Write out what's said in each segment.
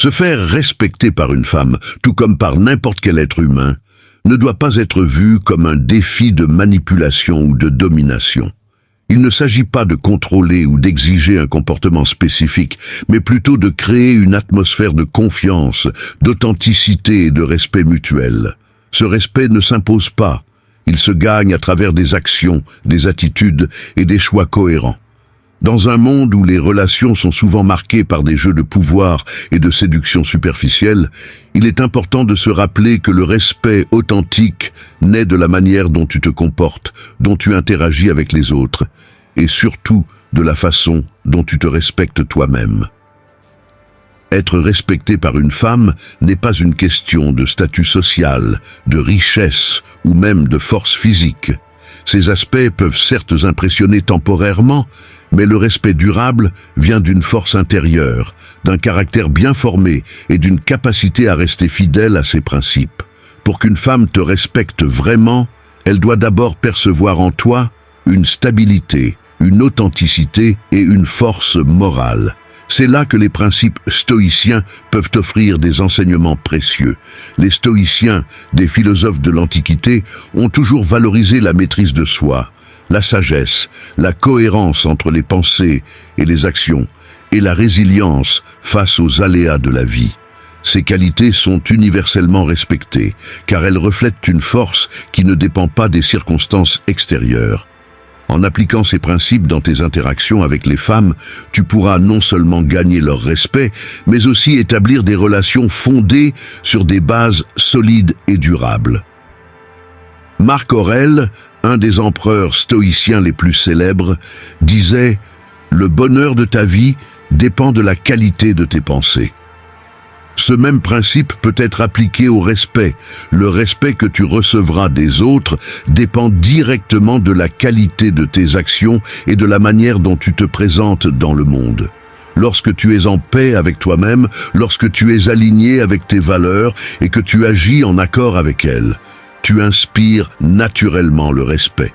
Se faire respecter par une femme, tout comme par n'importe quel être humain, ne doit pas être vu comme un défi de manipulation ou de domination. Il ne s'agit pas de contrôler ou d'exiger un comportement spécifique, mais plutôt de créer une atmosphère de confiance, d'authenticité et de respect mutuel. Ce respect ne s'impose pas, il se gagne à travers des actions, des attitudes et des choix cohérents. Dans un monde où les relations sont souvent marquées par des jeux de pouvoir et de séduction superficielle, il est important de se rappeler que le respect authentique naît de la manière dont tu te comportes, dont tu interagis avec les autres, et surtout de la façon dont tu te respectes toi-même. Être respecté par une femme n'est pas une question de statut social, de richesse ou même de force physique. Ces aspects peuvent certes impressionner temporairement, mais le respect durable vient d'une force intérieure, d'un caractère bien formé et d'une capacité à rester fidèle à ses principes. Pour qu'une femme te respecte vraiment, elle doit d'abord percevoir en toi une stabilité, une authenticité et une force morale. C'est là que les principes stoïciens peuvent offrir des enseignements précieux. Les stoïciens, des philosophes de l'Antiquité, ont toujours valorisé la maîtrise de soi, la sagesse, la cohérence entre les pensées et les actions, et la résilience face aux aléas de la vie. Ces qualités sont universellement respectées, car elles reflètent une force qui ne dépend pas des circonstances extérieures. En appliquant ces principes dans tes interactions avec les femmes, tu pourras non seulement gagner leur respect, mais aussi établir des relations fondées sur des bases solides et durables. Marc Aurèle, un des empereurs stoïciens les plus célèbres, disait « Le bonheur de ta vie dépend de la qualité de tes pensées ». Ce même principe peut être appliqué au respect. Le respect que tu recevras des autres dépend directement de la qualité de tes actions et de la manière dont tu te présentes dans le monde. Lorsque tu es en paix avec toi-même, lorsque tu es aligné avec tes valeurs et que tu agis en accord avec elles, tu inspires naturellement le respect.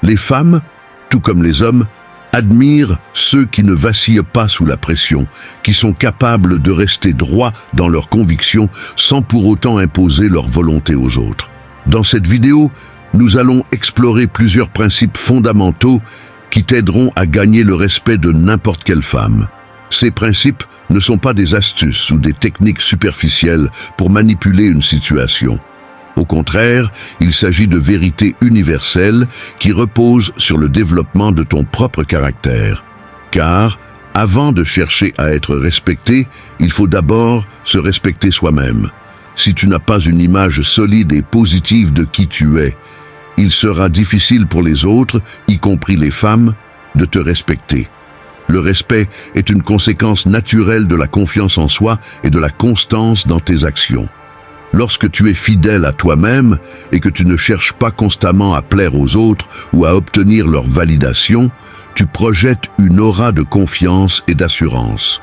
Les femmes, tout comme les hommes, admirent ceux qui ne vacillent pas sous la pression, qui sont capables de rester droits dans leurs convictions sans pour autant imposer leur volonté aux autres. Dans cette vidéo, nous allons explorer plusieurs principes fondamentaux qui t'aideront à gagner le respect de n'importe quelle femme. Ces principes ne sont pas des astuces ou des techniques superficielles pour manipuler une situation. Au contraire, il s'agit de vérités universelles qui reposent sur le développement de ton propre caractère. Car, avant de chercher à être respecté, il faut d'abord se respecter soi-même. Si tu n'as pas une image solide et positive de qui tu es, il sera difficile pour les autres, y compris les femmes, de te respecter. Le respect est une conséquence naturelle de la confiance en soi et de la constance dans tes actions. Lorsque tu es fidèle à toi-même et que tu ne cherches pas constamment à plaire aux autres ou à obtenir leur validation, tu projettes une aura de confiance et d'assurance.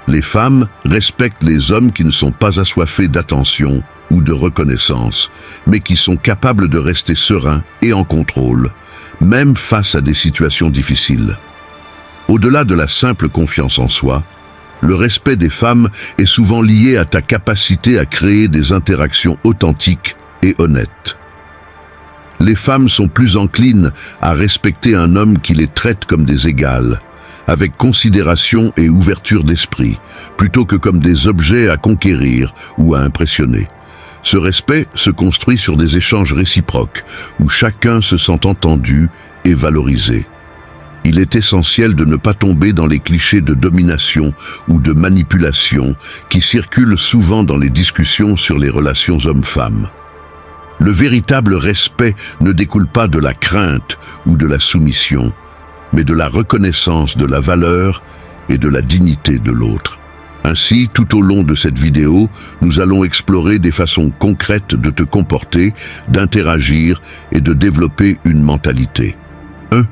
Les femmes respectent les hommes qui ne sont pas assoiffés d'attention ou de reconnaissance, mais qui sont capables de rester sereins et en contrôle, même face à des situations difficiles. Au-delà de la simple confiance en soi, le respect des femmes est souvent lié à ta capacité à créer des interactions authentiques et honnêtes. Les femmes sont plus enclines à respecter un homme qui les traite comme des égales, avec considération et ouverture d'esprit, plutôt que comme des objets à conquérir ou à impressionner. Ce respect se construit sur des échanges réciproques, où chacun se sent entendu et valorisé. Il est essentiel de ne pas tomber dans les clichés de domination ou de manipulation qui circulent souvent dans les discussions sur les relations hommes-femmes. Le véritable respect ne découle pas de la crainte ou de la soumission, mais de la reconnaissance de la valeur et de la dignité de l'autre. Ainsi, tout au long de cette vidéo, nous allons explorer des façons concrètes de te comporter, d'interagir et de développer une mentalité. 1.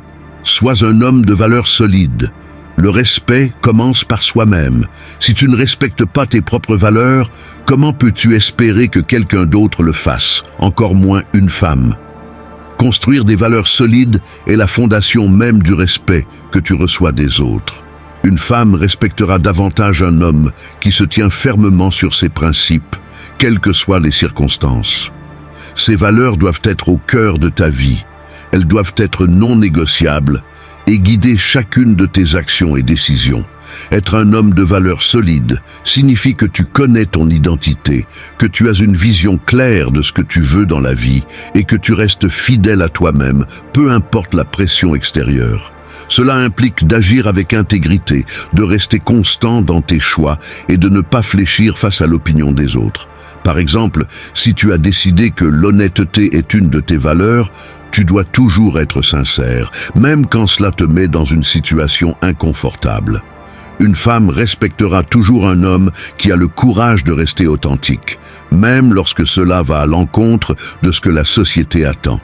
Sois un homme de valeur solide. Le respect commence par soi-même. Si tu ne respectes pas tes propres valeurs, comment peux-tu espérer que quelqu'un d'autre le fasse, encore moins une femme? Construire des valeurs solides est la fondation même du respect que tu reçois des autres. Une femme respectera davantage un homme qui se tient fermement sur ses principes, quelles que soient les circonstances. Ces valeurs doivent être au cœur de ta vie. Elles doivent être non négociables et guider chacune de tes actions et décisions. Être un homme de valeur solide signifie que tu connais ton identité, que tu as une vision claire de ce que tu veux dans la vie et que tu restes fidèle à toi-même, peu importe la pression extérieure. Cela implique d'agir avec intégrité, de rester constant dans tes choix et de ne pas fléchir face à l'opinion des autres. Par exemple, si tu as décidé que l'honnêteté est une de tes valeurs, tu dois toujours être sincère, même quand cela te met dans une situation inconfortable. Une femme respectera toujours un homme qui a le courage de rester authentique, même lorsque cela va à l'encontre de ce que la société attend.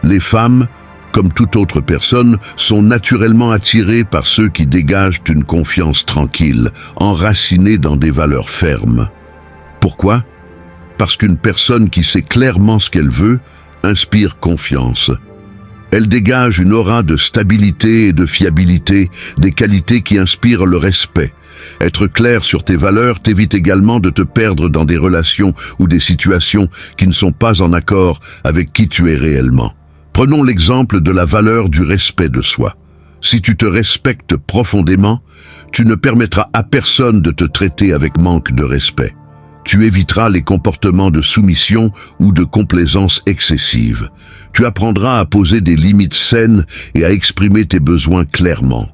Les femmes, comme toute autre personne, sont naturellement attirées par ceux qui dégagent une confiance tranquille, enracinée dans des valeurs fermes. Pourquoi ? Parce qu'une personne qui sait clairement ce qu'elle veut inspire confiance. Elle dégage une aura de stabilité et de fiabilité, des qualités qui inspirent le respect. Être clair sur tes valeurs t'évite également de te perdre dans des relations ou des situations qui ne sont pas en accord avec qui tu es réellement. Prenons l'exemple de la valeur du respect de soi. Si tu te respectes profondément, tu ne permettras à personne de te traiter avec manque de respect. Tu éviteras les comportements de soumission ou de complaisance excessive. Tu apprendras à poser des limites saines et à exprimer tes besoins clairement.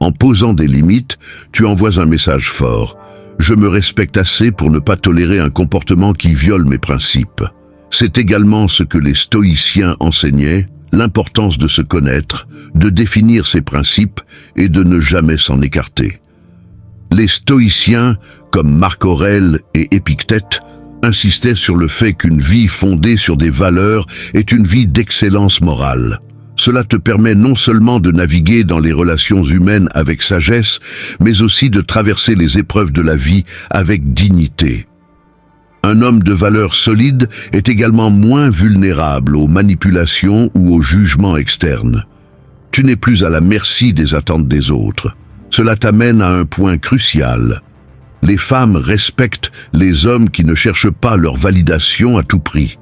En posant des limites, tu envoies un message fort. Je me respecte assez pour ne pas tolérer un comportement qui viole mes principes. C'est également ce que les stoïciens enseignaient, l'importance de se connaître, de définir ses principes et de ne jamais s'en écarter. Les stoïciens, comme Marc Aurèle et Épictète, insistaient sur le fait qu'une vie fondée sur des valeurs est une vie d'excellence morale. Cela te permet non seulement de naviguer dans les relations humaines avec sagesse, mais aussi de traverser les épreuves de la vie avec dignité. Un homme de valeur solide est également moins vulnérable aux manipulations ou aux jugements externes. Tu n'es plus à la merci des attentes des autres. Cela t'amène à un point crucial. Les femmes respectent les hommes qui ne cherchent pas leur validation à tout prix.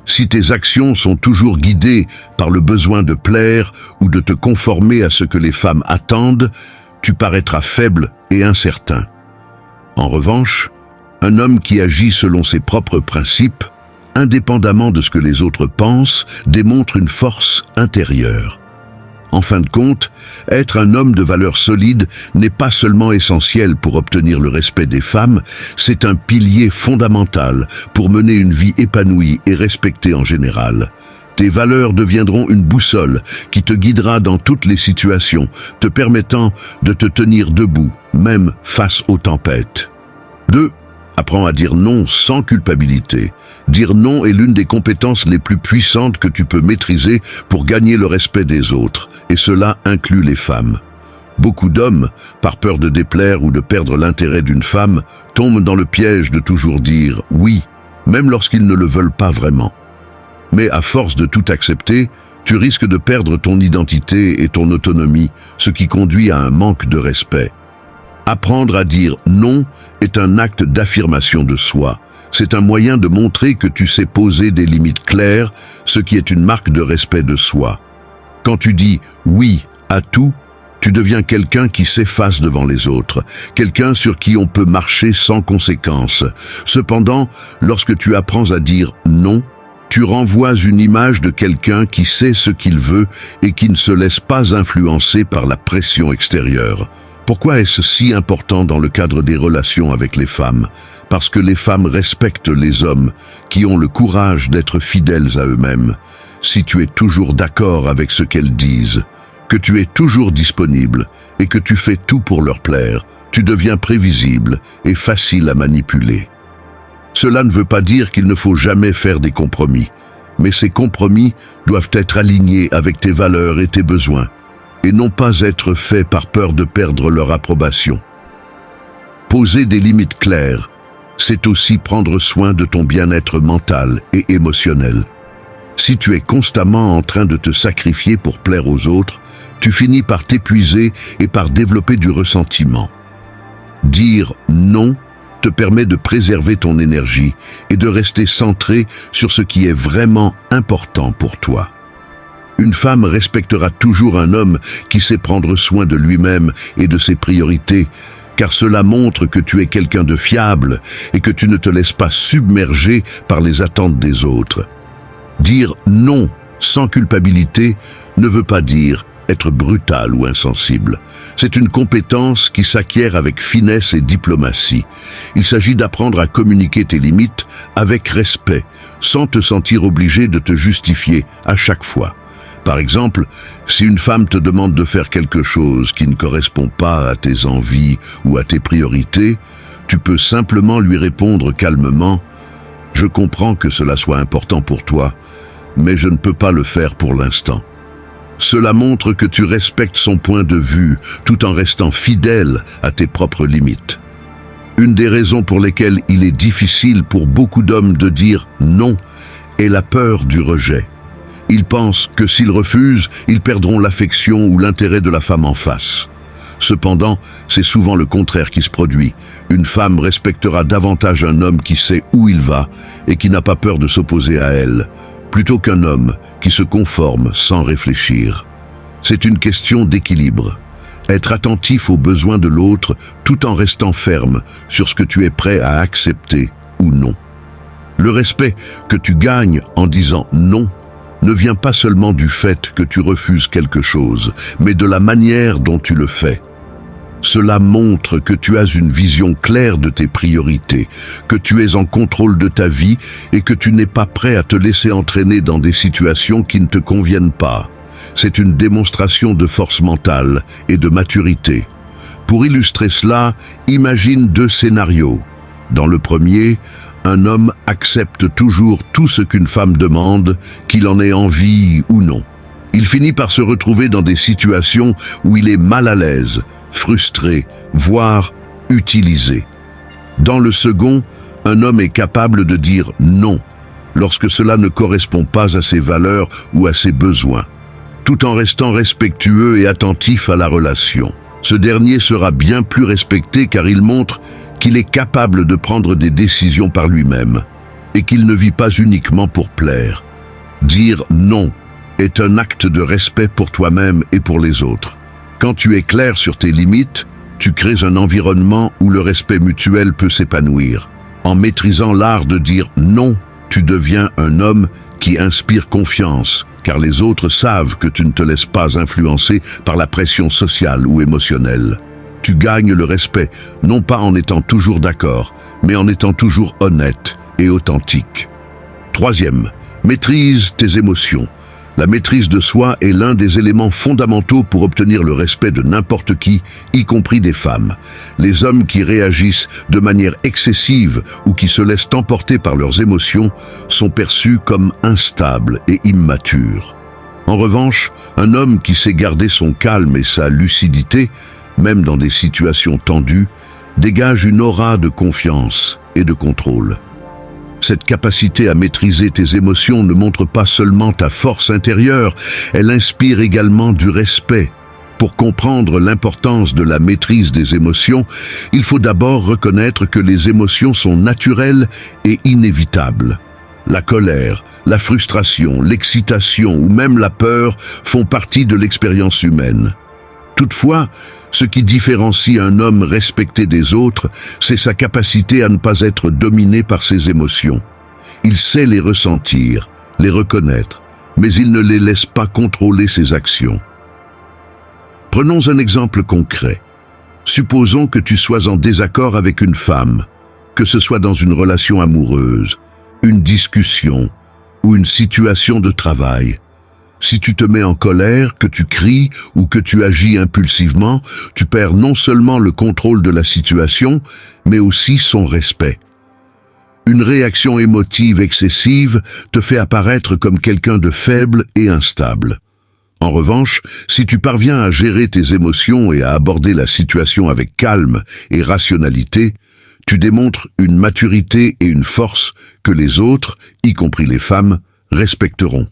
Si tes actions sont toujours guidées par le besoin de plaire ou de te conformer à ce que les femmes attendent, tu paraîtras faible et incertain. En revanche, un homme qui agit selon ses propres principes, indépendamment de ce que les autres pensent, démontre une force intérieure. En fin de compte, être un homme de valeur solide n'est pas seulement essentiel pour obtenir le respect des femmes, c'est un pilier fondamental pour mener une vie épanouie et respectée en général. Tes valeurs deviendront une boussole qui te guidera dans toutes les situations, te permettant de te tenir debout, même face aux tempêtes. 2. Apprends à dire non sans culpabilité. Dire non est l'une des compétences les plus puissantes que tu peux maîtriser pour gagner le respect des autres, et cela inclut les femmes. Beaucoup d'hommes, par peur de déplaire ou de perdre l'intérêt d'une femme, tombent dans le piège de toujours dire « oui », même lorsqu'ils ne le veulent pas vraiment. Mais à force de tout accepter, tu risques de perdre ton identité et ton autonomie, ce qui conduit à un manque de respect. Apprendre à dire non est un acte d'affirmation de soi. C'est un moyen de montrer que tu sais poser des limites claires, ce qui est une marque de respect de soi. Quand tu dis oui à tout, tu deviens quelqu'un qui s'efface devant les autres, quelqu'un sur qui on peut marcher sans conséquence. Cependant, lorsque tu apprends à dire non, tu renvoies une image de quelqu'un qui sait ce qu'il veut et qui ne se laisse pas influencer par la pression extérieure. Pourquoi est-ce si important dans le cadre des relations avec les femmes ? Parce que les femmes respectent les hommes qui ont le courage d'être fidèles à eux-mêmes. Si tu es toujours d'accord avec ce qu'elles disent, que tu es toujours disponible et que tu fais tout pour leur plaire, tu deviens prévisible et facile à manipuler. Cela ne veut pas dire qu'il ne faut jamais faire des compromis, mais ces compromis doivent être alignés avec tes valeurs et tes besoins, et non pas être faits par peur de perdre leur approbation. Poser des limites claires, c'est aussi prendre soin de ton bien-être mental et émotionnel. Si tu es constamment en train de te sacrifier pour plaire aux autres, tu finis par t'épuiser et par développer du ressentiment. Dire non te permet de préserver ton énergie et de rester centré sur ce qui est vraiment important pour toi. Une femme respectera toujours un homme qui sait prendre soin de lui-même et de ses priorités, car cela montre que tu es quelqu'un de fiable et que tu ne te laisses pas submerger par les attentes des autres. Dire non sans culpabilité ne veut pas dire être brutal ou insensible. C'est une compétence qui s'acquiert avec finesse et diplomatie. Il s'agit d'apprendre à communiquer tes limites avec respect, sans te sentir obligé de te justifier à chaque fois. Par exemple, si une femme te demande de faire quelque chose qui ne correspond pas à tes envies ou à tes priorités, tu peux simplement lui répondre calmement « Je comprends que cela soit important pour toi, mais je ne peux pas le faire pour l'instant. » Cela montre que tu respectes son point de vue tout en restant fidèle à tes propres limites. Une des raisons pour lesquelles il est difficile pour beaucoup d'hommes de dire non est la peur du rejet. Ils pensent que s'ils refusent, ils perdront l'affection ou l'intérêt de la femme en face. Cependant, c'est souvent le contraire qui se produit. Une femme respectera davantage un homme qui sait où il va et qui n'a pas peur de s'opposer à elle, plutôt qu'un homme qui se conforme sans réfléchir. C'est une question d'équilibre. Être attentif aux besoins de l'autre tout en restant ferme sur ce que tu es prêt à accepter ou non. Le respect que tu gagnes en disant non ne vient pas seulement du fait que tu refuses quelque chose, mais de la manière dont tu le fais. Cela montre que tu as une vision claire de tes priorités, que tu es en contrôle de ta vie et que tu n'es pas prêt à te laisser entraîner dans des situations qui ne te conviennent pas. C'est une démonstration de force mentale et de maturité. Pour illustrer cela, imagine 2 scénarios. Dans le premier, un homme accepte toujours tout ce qu'une femme demande, qu'il en ait envie ou non. Il finit par se retrouver dans des situations où il est mal à l'aise, frustré, voire utilisé. Dans le second, un homme est capable de dire non, lorsque cela ne correspond pas à ses valeurs ou à ses besoins, tout en restant respectueux et attentif à la relation. Ce dernier sera bien plus respecté car il montre qu'il est capable de prendre des décisions par lui-même et qu'il ne vit pas uniquement pour plaire. Dire non est un acte de respect pour toi-même et pour les autres. Quand tu es clair sur tes limites, tu crées un environnement où le respect mutuel peut s'épanouir. En maîtrisant l'art de dire non, tu deviens un homme qui inspire confiance, car les autres savent que tu ne te laisses pas influencer par la pression sociale ou émotionnelle. Tu gagnes le respect, non pas en étant toujours d'accord, mais en étant toujours honnête et authentique. Troisième, maîtrise tes émotions. La maîtrise de soi est l'un des éléments fondamentaux pour obtenir le respect de n'importe qui, y compris des femmes. Les hommes qui réagissent de manière excessive ou qui se laissent emporter par leurs émotions sont perçus comme instables et immatures. En revanche, un homme qui sait garder son calme et sa lucidité, même dans des situations tendues, dégage une aura de confiance et de contrôle. Cette capacité à maîtriser tes émotions ne montre pas seulement ta force intérieure, elle inspire également du respect. Pour comprendre l'importance de la maîtrise des émotions, il faut d'abord reconnaître que les émotions sont naturelles et inévitables. La colère, la frustration, l'excitation ou même la peur font partie de l'expérience humaine. Toutefois, ce qui différencie un homme respecté des autres, c'est sa capacité à ne pas être dominé par ses émotions. Il sait les ressentir, les reconnaître, mais il ne les laisse pas contrôler ses actions. Prenons un exemple concret. Supposons que tu sois en désaccord avec une femme, que ce soit dans une relation amoureuse, une discussion ou une situation de travail. Si tu te mets en colère, que tu cries ou que tu agis impulsivement, tu perds non seulement le contrôle de la situation, mais aussi son respect. Une réaction émotive excessive te fait apparaître comme quelqu'un de faible et instable. En revanche, si tu parviens à gérer tes émotions et à aborder la situation avec calme et rationalité, tu démontres une maturité et une force que les autres, y compris les femmes, respecteront.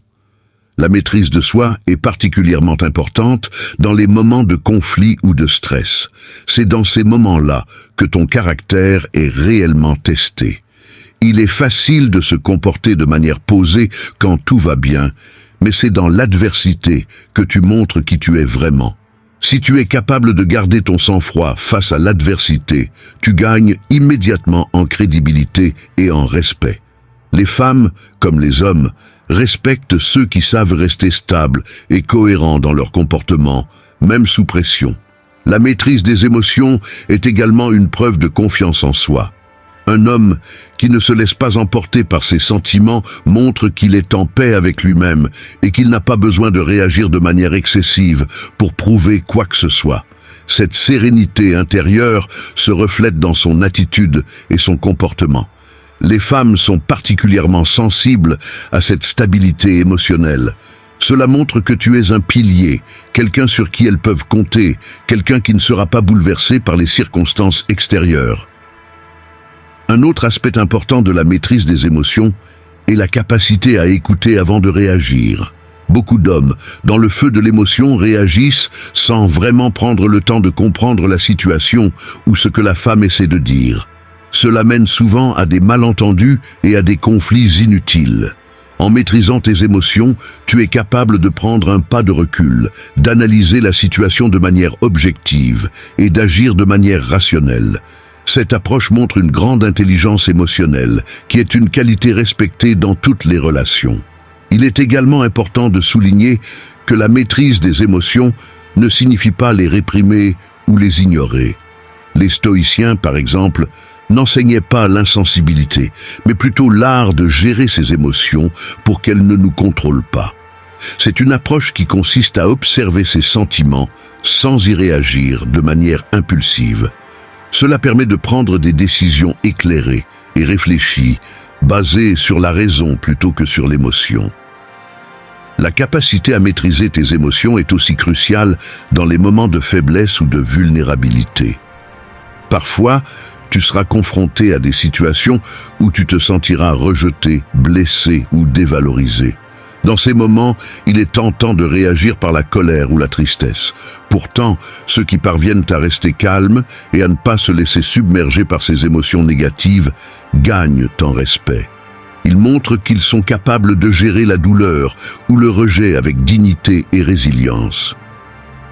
La maîtrise de soi est particulièrement importante dans les moments de conflit ou de stress. C'est dans ces moments-là que ton caractère est réellement testé. Il est facile de se comporter de manière posée quand tout va bien, mais c'est dans l'adversité que tu montres qui tu es vraiment. Si tu es capable de garder ton sang-froid face à l'adversité, tu gagnes immédiatement en crédibilité et en respect. Les femmes, comme les hommes, respectent ceux qui savent rester stables et cohérents dans leur comportement, même sous pression. La maîtrise des émotions est également une preuve de confiance en soi. Un homme qui ne se laisse pas emporter par ses sentiments montre qu'il est en paix avec lui-même et qu'il n'a pas besoin de réagir de manière excessive pour prouver quoi que ce soit. Cette sérénité intérieure se reflète dans son attitude et son comportement. Les femmes sont particulièrement sensibles à cette stabilité émotionnelle. Cela montre que tu es un pilier, quelqu'un sur qui elles peuvent compter, quelqu'un qui ne sera pas bouleversé par les circonstances extérieures. Un autre aspect important de la maîtrise des émotions est la capacité à écouter avant de réagir. Beaucoup d'hommes, dans le feu de l'émotion, réagissent sans vraiment prendre le temps de comprendre la situation ou ce que la femme essaie de dire. Cela mène souvent à des malentendus et à des conflits inutiles. En maîtrisant tes émotions, tu es capable de prendre un pas de recul, d'analyser la situation de manière objective et d'agir de manière rationnelle. Cette approche montre une grande intelligence émotionnelle, qui est une qualité respectée dans toutes les relations. Il est également important de souligner que la maîtrise des émotions ne signifie pas les réprimer ou les ignorer. Les stoïciens, par exemple, n'enseignaient pas l'insensibilité, mais plutôt l'art de gérer ses émotions pour qu'elles ne nous contrôlent pas. C'est une approche qui consiste à observer ses sentiments sans y réagir de manière impulsive. Cela permet de prendre des décisions éclairées et réfléchies, basées sur la raison plutôt que sur l'émotion. La capacité à maîtriser tes émotions est aussi cruciale dans les moments de faiblesse ou de vulnérabilité. Parfois, tu seras confronté à des situations où tu te sentiras rejeté, blessé ou dévalorisé. Dans ces moments, il est tentant de réagir par la colère ou la tristesse. Pourtant, ceux qui parviennent à rester calmes et à ne pas se laisser submerger par ces émotions négatives gagnent en respect. Ils montrent qu'ils sont capables de gérer la douleur ou le rejet avec dignité et résilience.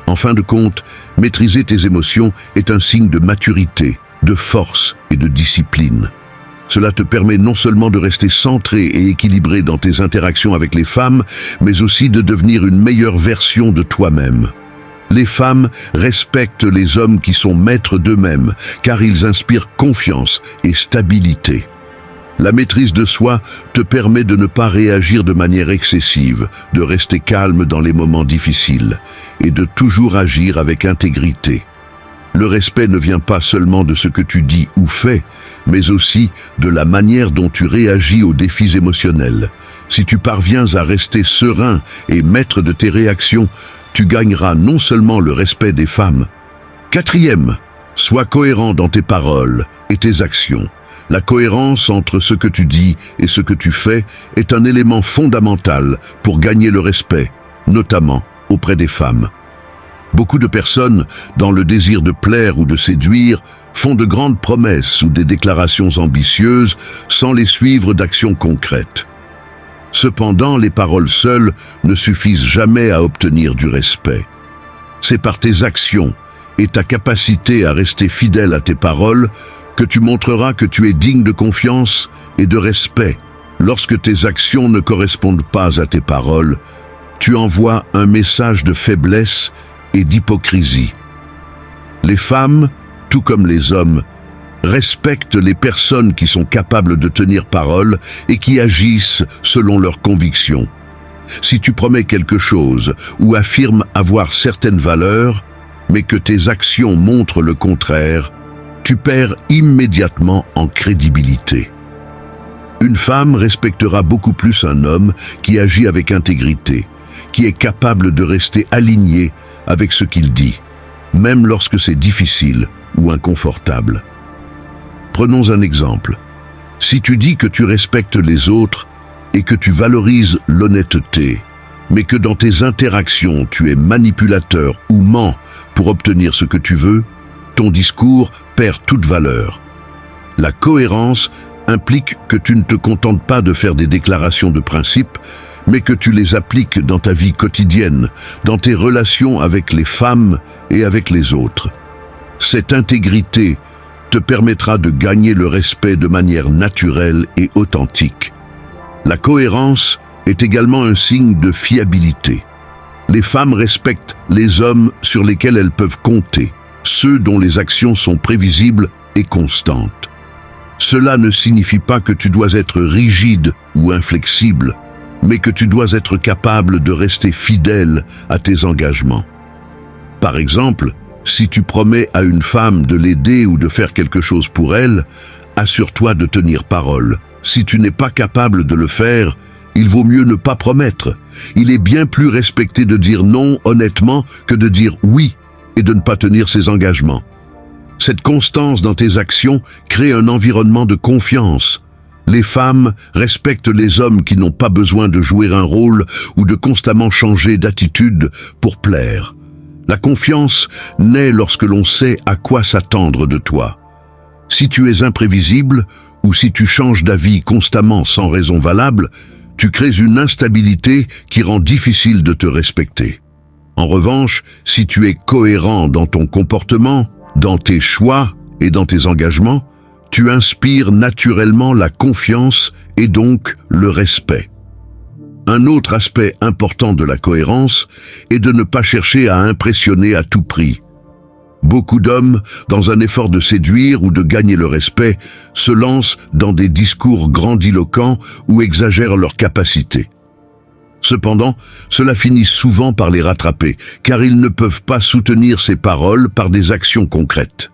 En fin de compte, maîtriser tes émotions est un signe de maturité, de force et de discipline. Cela te permet non seulement de rester centré et équilibré dans tes interactions avec les femmes, mais aussi de devenir une meilleure version de toi-même. Les femmes respectent les hommes qui sont maîtres d'eux-mêmes, car ils inspirent confiance et stabilité. La maîtrise de soi te permet de ne pas réagir de manière excessive, de rester calme dans les moments difficiles et de toujours agir avec intégrité. Le respect ne vient pas seulement de ce que tu dis ou fais, mais aussi de la manière dont tu réagis aux défis émotionnels. Si tu parviens à rester serein et maître de tes réactions, tu gagneras non seulement le respect des femmes. Quatrième, sois cohérent dans tes paroles et tes actions. La cohérence entre ce que tu dis et ce que tu fais est un élément fondamental pour gagner le respect, notamment auprès des femmes. Beaucoup de personnes, dans le désir de plaire ou de séduire, font de grandes promesses ou des déclarations ambitieuses sans les suivre d'actions concrètes. Cependant, les paroles seules ne suffisent jamais à obtenir du respect. C'est par tes actions et ta capacité à rester fidèle à tes paroles que tu montreras que tu es digne de confiance et de respect. Lorsque tes actions ne correspondent pas à tes paroles, tu envoies un message de faiblesse et d'hypocrisie. Les femmes, tout comme les hommes, respectent les personnes qui sont capables de tenir parole et qui agissent selon leurs convictions. Si tu promets quelque chose ou affirmes avoir certaines valeurs, mais que tes actions montrent le contraire, tu perds immédiatement en crédibilité. Une femme respectera beaucoup plus un homme qui agit avec intégrité, qui est capable de rester aligné avec ce qu'il dit, même lorsque c'est difficile ou inconfortable. Prenons un exemple. Si tu dis que tu respectes les autres et que tu valorises l'honnêteté, mais que dans tes interactions tu es manipulateur ou mens pour obtenir ce que tu veux, ton discours perd toute valeur. La cohérence implique que tu ne te contentes pas de faire des déclarations de principe, mais que tu les appliques dans ta vie quotidienne, dans tes relations avec les femmes et avec les autres. Cette intégrité te permettra de gagner le respect de manière naturelle et authentique. La cohérence est également un signe de fiabilité. Les femmes respectent les hommes sur lesquels elles peuvent compter, ceux dont les actions sont prévisibles et constantes. Cela ne signifie pas que tu dois être rigide ou inflexible, mais que tu dois être capable de rester fidèle à tes engagements. Par exemple, si tu promets à une femme de l'aider ou de faire quelque chose pour elle, assure-toi de tenir parole. Si tu n'es pas capable de le faire, il vaut mieux ne pas promettre. Il est bien plus respecté de dire non honnêtement que de dire oui et de ne pas tenir ses engagements. Cette constance dans tes actions crée un environnement de confiance. Les femmes respectent les hommes qui n'ont pas besoin de jouer un rôle ou de constamment changer d'attitude pour plaire. La confiance naît lorsque l'on sait à quoi s'attendre de toi. Si tu es imprévisible ou si tu changes d'avis constamment sans raison valable, tu crées une instabilité qui rend difficile de te respecter. En revanche, si tu es cohérent dans ton comportement, dans tes choix et dans tes engagements, tu inspires naturellement la confiance et donc le respect. Un autre aspect important de la cohérence est de ne pas chercher à impressionner à tout prix. Beaucoup d'hommes, dans un effort de séduire ou de gagner le respect, se lancent dans des discours grandiloquents ou exagèrent leurs capacités. Cependant, cela finit souvent par les rattraper, car ils ne peuvent pas soutenir ces paroles par des actions concrètes.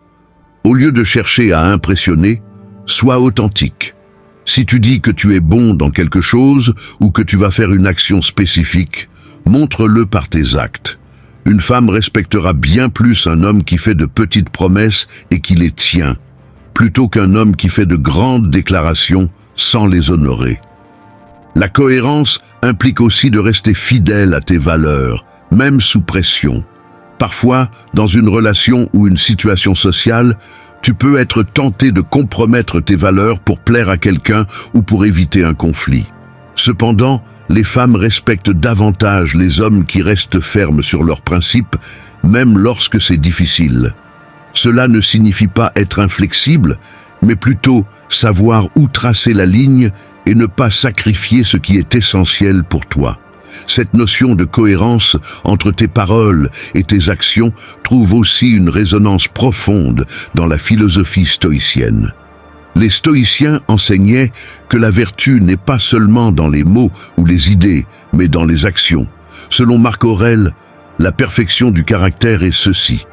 Au lieu de chercher à impressionner, sois authentique. Si tu dis que tu es bon dans quelque chose ou que tu vas faire une action spécifique, montre-le par tes actes. Une femme respectera bien plus un homme qui fait de petites promesses et qui les tient, plutôt qu'un homme qui fait de grandes déclarations sans les honorer. La cohérence implique aussi de rester fidèle à tes valeurs, même sous pression. Parfois, dans une relation ou une situation sociale, tu peux être tenté de compromettre tes valeurs pour plaire à quelqu'un ou pour éviter un conflit. Cependant, les femmes respectent davantage les hommes qui restent fermes sur leurs principes, même lorsque c'est difficile. Cela ne signifie pas être inflexible, mais plutôt savoir où tracer la ligne et ne pas sacrifier ce qui est essentiel pour toi. Cette notion de cohérence entre tes paroles et tes actions trouve aussi une résonance profonde dans la philosophie stoïcienne. Les stoïciens enseignaient que la vertu n'est pas seulement dans les mots ou les idées, mais dans les actions. Selon Marc Aurèle, la perfection du caractère est ceci: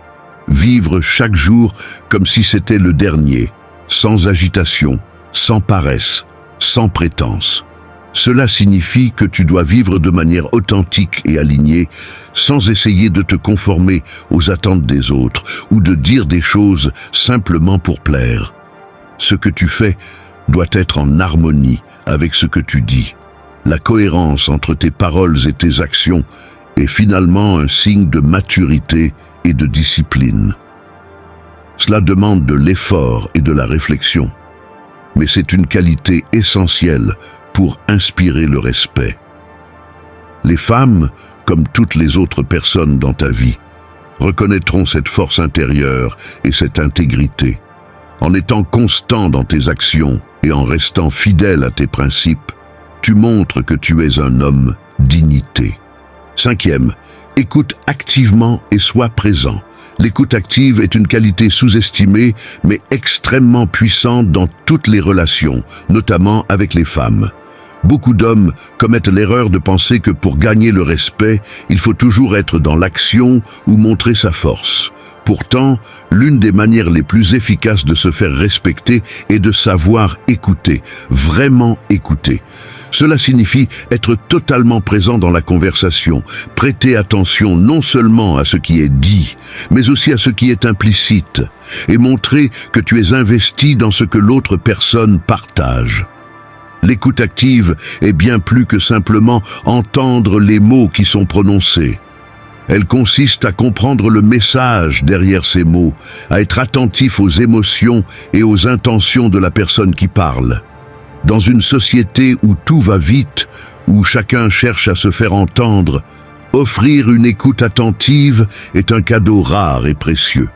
vivre chaque jour comme si c'était le dernier, sans agitation, sans paresse, sans prétense. Cela signifie que tu dois vivre de manière authentique et alignée, sans essayer de te conformer aux attentes des autres ou de dire des choses simplement pour plaire. Ce que tu fais doit être en harmonie avec ce que tu dis. La cohérence entre tes paroles et tes actions est finalement un signe de maturité et de discipline. Cela demande de l'effort et de la réflexion, mais c'est une qualité essentielle pour inspirer le respect. Les femmes, comme toutes les autres personnes dans ta vie, reconnaîtront cette force intérieure et cette intégrité. En étant constant dans tes actions et en restant fidèle à tes principes, tu montres que tu es un homme dignité. 5e, écoute activement et sois présent. L'écoute active est une qualité sous-estimée, mais extrêmement puissante dans toutes les relations, notamment avec les femmes. Beaucoup d'hommes commettent l'erreur de penser que pour gagner le respect, il faut toujours être dans l'action ou montrer sa force. Pourtant, l'une des manières les plus efficaces de se faire respecter est de savoir écouter, vraiment écouter. Cela signifie être totalement présent dans la conversation, prêter attention non seulement à ce qui est dit, mais aussi à ce qui est implicite, et montrer que tu es investi dans ce que l'autre personne partage. L'écoute active est bien plus que simplement entendre les mots qui sont prononcés. Elle consiste à comprendre le message derrière ces mots, à être attentif aux émotions et aux intentions de la personne qui parle. Dans une société où tout va vite, où chacun cherche à se faire entendre, offrir une écoute attentive est un cadeau rare et précieux.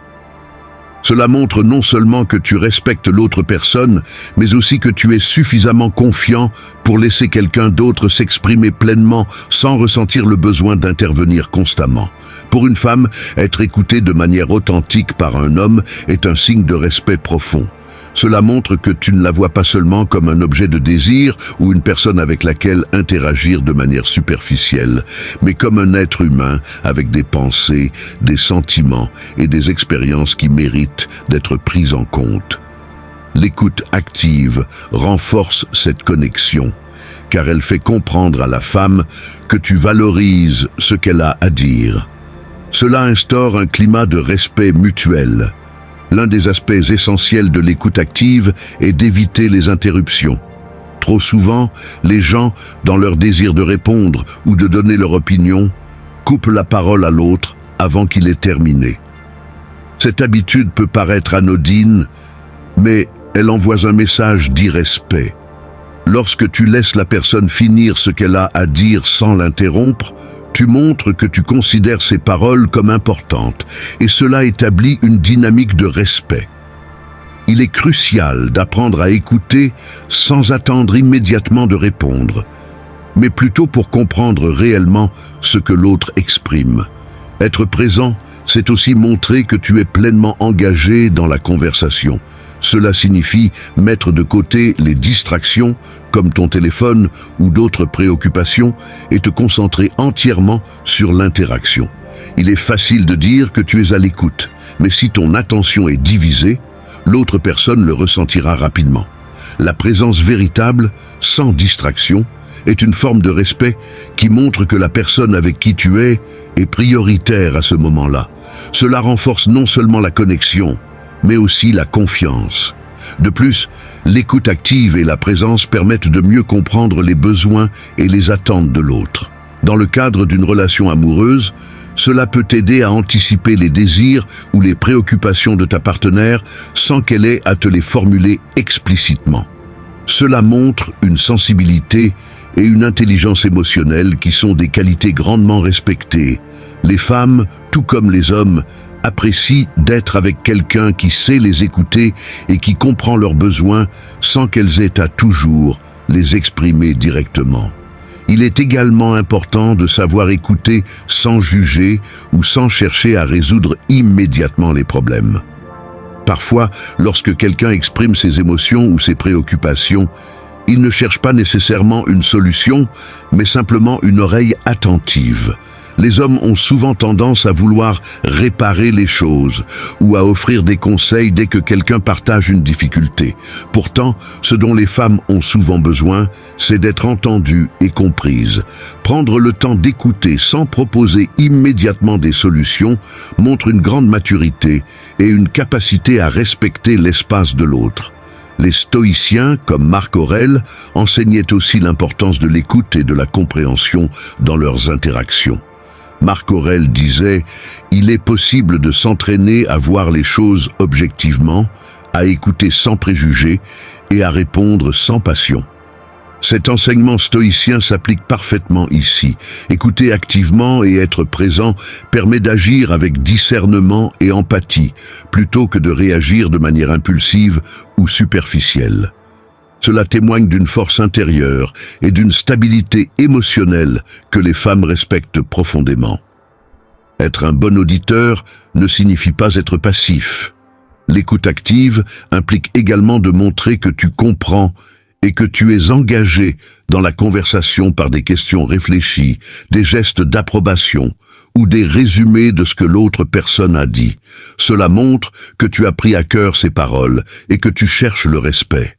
Cela montre non seulement que tu respectes l'autre personne, mais aussi que tu es suffisamment confiant pour laisser quelqu'un d'autre s'exprimer pleinement sans ressentir le besoin d'intervenir constamment. Pour une femme, être écoutée de manière authentique par un homme est un signe de respect profond. Cela montre que tu ne la vois pas seulement comme un objet de désir ou une personne avec laquelle interagir de manière superficielle, mais comme un être humain avec des pensées, des sentiments et des expériences qui méritent d'être prises en compte. L'écoute active renforce cette connexion, car elle fait comprendre à la femme que tu valorises ce qu'elle a à dire. Cela instaure un climat de respect mutuel. L'un des aspects essentiels de l'écoute active est d'éviter les interruptions. Trop souvent, les gens, dans leur désir de répondre ou de donner leur opinion, coupent la parole à l'autre avant qu'il ait terminé. Cette habitude peut paraître anodine, mais elle envoie un message d'irrespect. Lorsque tu laisses la personne finir ce qu'elle a à dire sans l'interrompre, tu montres que tu considères ses paroles comme importantes, et cela établit une dynamique de respect. Il est crucial d'apprendre à écouter sans attendre immédiatement de répondre, mais plutôt pour comprendre réellement ce que l'autre exprime. Être présent, c'est aussi montrer que tu es pleinement engagé dans la conversation. Cela signifie mettre de côté les distractions, comme ton téléphone ou d'autres préoccupations, et te concentrer entièrement sur l'interaction. Il est facile de dire que tu es à l'écoute, mais si ton attention est divisée, l'autre personne le ressentira rapidement. La présence véritable, sans distraction, est une forme de respect qui montre que la personne avec qui tu es est prioritaire à ce moment-là. Cela renforce non seulement la connexion, mais aussi la confiance. De plus, l'écoute active et la présence permettent de mieux comprendre les besoins et les attentes de l'autre. Dans le cadre d'une relation amoureuse, cela peut t'aider à anticiper les désirs ou les préoccupations de ta partenaire sans qu'elle ait à te les formuler explicitement. Cela montre une sensibilité et une intelligence émotionnelle qui sont des qualités grandement respectées. Les femmes, tout comme les hommes, apprécient d'être avec quelqu'un qui sait les écouter et qui comprend leurs besoins sans qu'elles aient à toujours les exprimer directement. Il est également important de savoir écouter sans juger ou sans chercher à résoudre immédiatement les problèmes. Parfois, lorsque quelqu'un exprime ses émotions ou ses préoccupations, il ne cherche pas nécessairement une solution, mais simplement une oreille attentive. Les hommes ont souvent tendance à vouloir réparer les choses ou à offrir des conseils dès que quelqu'un partage une difficulté. Pourtant, ce dont les femmes ont souvent besoin, c'est d'être entendues et comprises. Prendre le temps d'écouter sans proposer immédiatement des solutions montre une grande maturité et une capacité à respecter l'espace de l'autre. Les stoïciens, comme Marc Aurèle, enseignaient aussi l'importance de l'écoute et de la compréhension dans leurs interactions. Marc Aurèle disait « Il est possible de s'entraîner à voir les choses objectivement, à écouter sans préjugés et à répondre sans passion. » Cet enseignement stoïcien s'applique parfaitement ici. Écouter activement et être présent permet d'agir avec discernement et empathie, plutôt que de réagir de manière impulsive ou superficielle. Cela témoigne d'une force intérieure et d'une stabilité émotionnelle que les femmes respectent profondément. Être un bon auditeur ne signifie pas être passif. L'écoute active implique également de montrer que tu comprends et que tu es engagé dans la conversation par des questions réfléchies, des gestes d'approbation ou des résumés de ce que l'autre personne a dit. Cela montre que tu as pris à cœur ses paroles et que tu cherches le respect.